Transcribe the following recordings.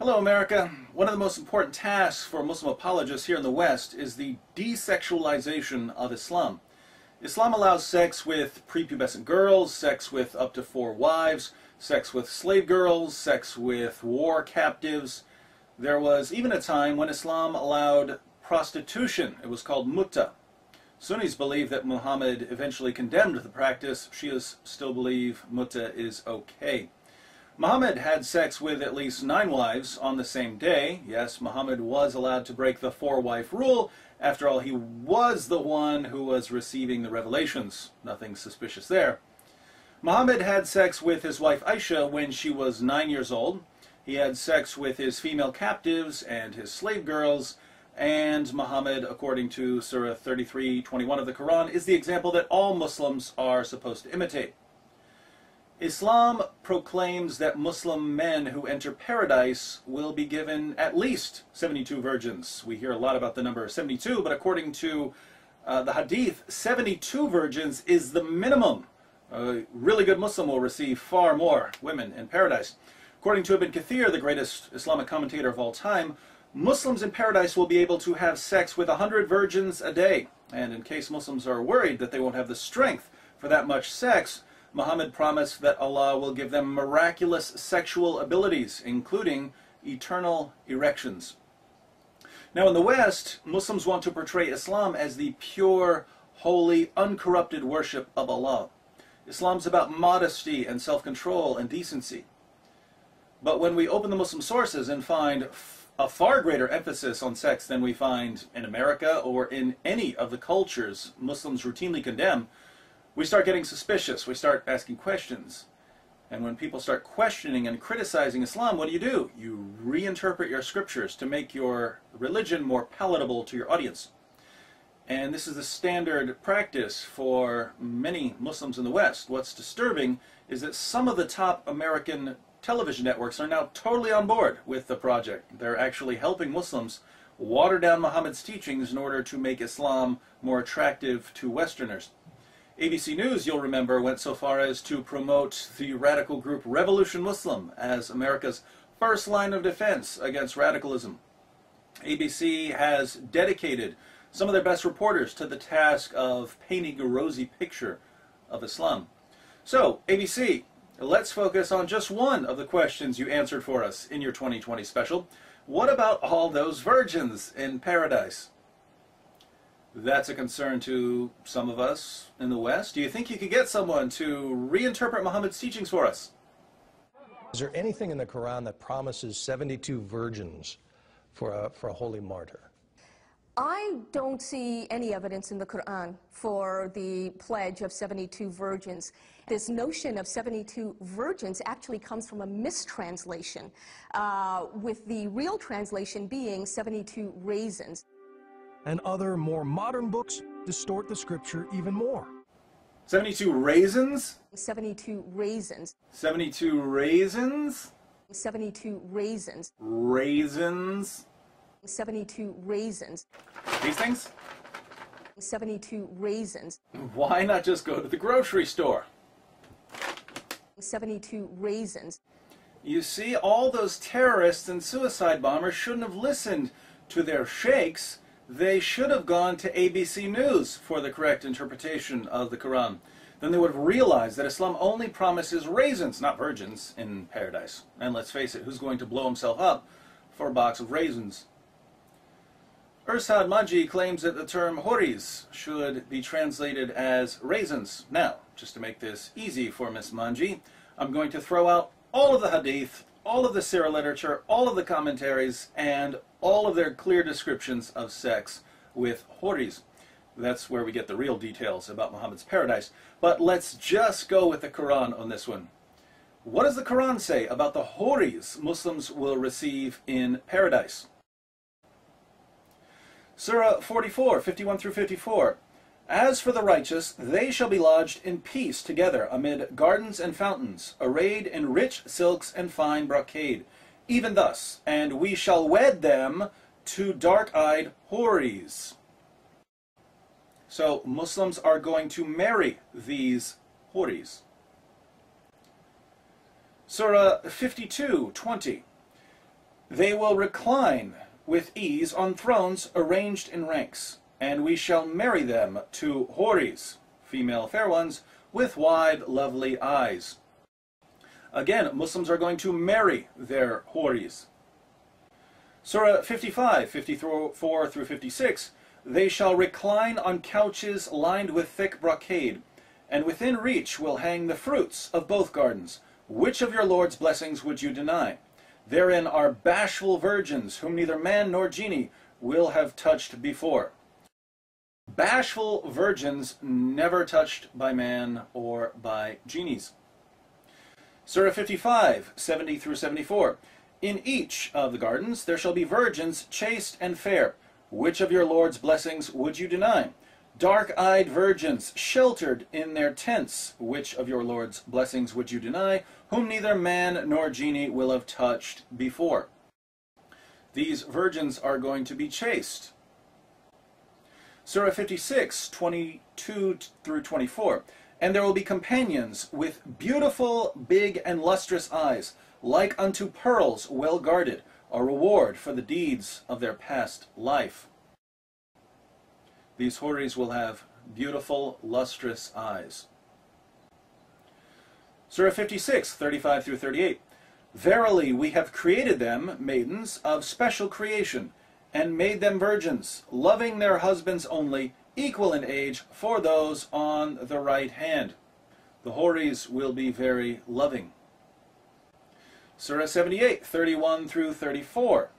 Hello, America. One of the most important tasks for Muslim apologists here in the West is the desexualization of Islam. Islam allows sex with prepubescent girls, sex with up to 4 wives, sex with slave girls, sex with war captives. There was even a time when Islam allowed prostitution. It was called mutta. Sunnis believe that Muhammad eventually condemned the practice. Shias still believe mutta is okay. Muhammad had sex with at least 9 wives on the same day. Yes, Muhammad was allowed to break the 4-wife rule. After all, he was the one who was receiving the revelations. Nothing suspicious there. Muhammad had sex with his wife Aisha when she was 9 years old. He had sex with his female captives and his slave girls. And Muhammad, according to Surah 33:21 of the Quran, is the example that all Muslims are supposed to imitate. Islam proclaims that Muslim men who enter paradise will be given at least 72 virgins. We hear a lot about the number 72, but according to the Hadith, 72 virgins is the minimum. A really good Muslim will receive far more women in paradise. According to Ibn Kathir, the greatest Islamic commentator of all time, Muslims in paradise will be able to have sex with 100 virgins a day. And in case Muslims are worried that they won't have the strength for that much sex, Muhammad promised that Allah will give them miraculous sexual abilities, including eternal erections. Now in the West, Muslims want to portray Islam as the pure, holy, uncorrupted worship of Allah. Islam's about modesty and self-control and decency. But when we open the Muslim sources and find a far greater emphasis on sex than we find in America or in any of the cultures Muslims routinely condemn, we start getting suspicious. We start asking questions. And when people start questioning and criticizing Islam, what do? You reinterpret your scriptures to make your religion more palatable to your audience. And this is the standard practice for many Muslims in the West. What's disturbing is that some of the top American television networks are now totally on board with the project. They're actually helping Muslims water down Muhammad's teachings in order to make Islam more attractive to Westerners. ABC News, you'll remember, went so far as to promote the radical group Revolution Muslim as America's first line of defense against radicalism. ABC has dedicated some of their best reporters to the task of painting a rosy picture of Islam. So, ABC, let's focus on just one of the questions you answered for us in your 2020 special. What about all those virgins in paradise? That's a concern to some of us in the West. Do you think you could get someone to reinterpret Muhammad's teachings for us? Is there anything in the Quran that promises 72 virgins for a holy martyr? I don't see any evidence in the Quran for the pledge of 72 virgins. This notion of 72 virgins actually comes from a mistranslation, with the real translation being 72 raisins. And other more modern books distort the scripture even more. 72 raisins? 72 raisins. 72 raisins? 72 raisins. Raisins? 72 raisins. These things? 72 raisins. Why not just go to the grocery store? 72 raisins. You see, all those terrorists and suicide bombers shouldn't have listened to their sheikhs. They should have gone to ABC News for the correct interpretation of the Quran. Then they would have realized that Islam only promises raisins, not virgins, in paradise. And let's face it, who's going to blow himself up for a box of raisins? Irsad Manji claims that the term horis should be translated as raisins. Now, just to make this easy for Miss Manji, I'm going to throw out all of the hadith, all of the seerah literature, all of the commentaries, and all of their clear descriptions of sex with horis. That's where we get the real details about Muhammad's paradise. But let's just go with the Quran on this one. What does the Quran say about the horis Muslims will receive in paradise? Surah 44, 51 through 54. As for the righteous, they shall be lodged in peace together amid gardens and fountains, arrayed in rich silks and fine brocade. Even thus, and we shall wed them to dark-eyed houris. So Muslims are going to marry these houris. Surah 52:20. They will recline with ease on thrones arranged in ranks, and we shall marry them to houris, female fair ones, with wide, lovely eyes. Again, Muslims are going to marry their houris. Surah 55, 54 through 56, they shall recline on couches lined with thick brocade, and within reach will hang the fruits of both gardens. Which of your Lord's blessings would you deny? Therein are bashful virgins, whom neither man nor genie will have touched before. Bashful virgins never touched by man or by genies. Surah 55, 70 through 74. In each of the gardens there shall be virgins chaste and fair. Which of your Lord's blessings would you deny? Dark-eyed virgins, sheltered in their tents. Which of your Lord's blessings would you deny? Whom neither man nor genie will have touched before. These virgins are going to be chaste. Surah 56, 22 through 24. And there will be companions with beautiful, big, and lustrous eyes, like unto pearls well guarded, a reward for the deeds of their past life. These houris will have beautiful, lustrous eyes. Surah 56, 35 through 38. Verily we have created them, maidens, of special creation, and made them virgins, loving their husbands only, equal in age for those on the right hand. The houris will be very loving. Surah 78, 31 through 34.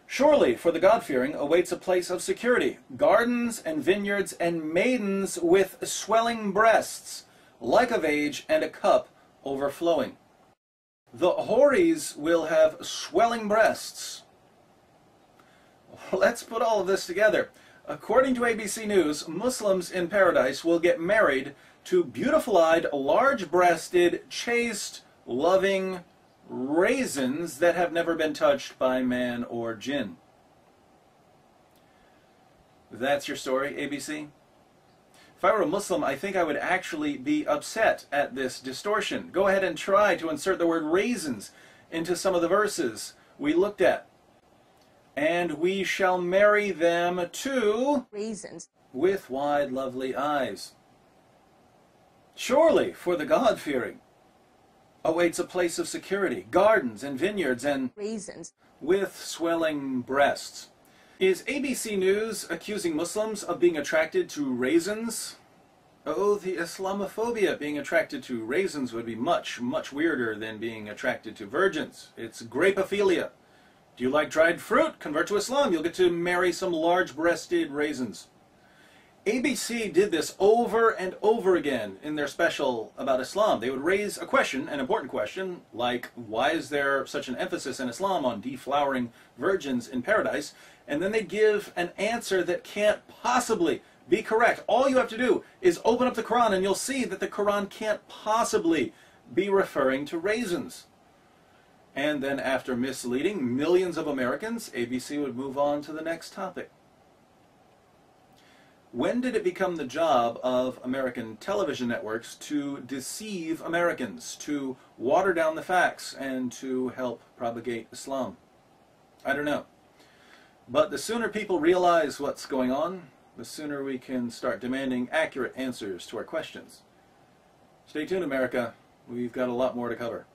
Surely for the God-fearing awaits a place of security, gardens and vineyards and maidens with swelling breasts, like of age, and a cup overflowing. The houris will have swelling breasts. Let's put all of this together. According to ABC News, Muslims in Paradise will get married to beautiful-eyed, large-breasted, chaste, loving raisins that have never been touched by man or jinn. That's your story, ABC? If I were a Muslim, I think I would actually be upset at this distortion. Go ahead and try to insert the word raisins into some of the verses we looked at. And we shall marry them to Raisins. With wide, lovely eyes. Surely, for the God-fearing awaits a place of security, gardens and vineyards and Raisins. with swelling breasts. Is ABC News accusing Muslims of being attracted to raisins? Oh, the Islamophobia. Being attracted to raisins would be much, much weirder than being attracted to virgins. It's grapophilia. Do you like dried fruit? Convert to Islam. You'll get to marry some large-breasted raisins. ABC did this over and over again in their special about Islam. They would raise a question, an important question, like, why is there such an emphasis in Islam on deflowering virgins in paradise? And then they give an answer that can't possibly be correct. All you have to do is open up the Quran and you'll see that the Quran can't possibly be referring to raisins. And then after misleading millions of Americans, ABC would move on to the next topic. When did it become the job of American television networks to deceive Americans, to water down the facts, and to help propagate Islam? I don't know. But the sooner people realize what's going on, the sooner we can start demanding accurate answers to our questions. Stay tuned, America. We've got a lot more to cover.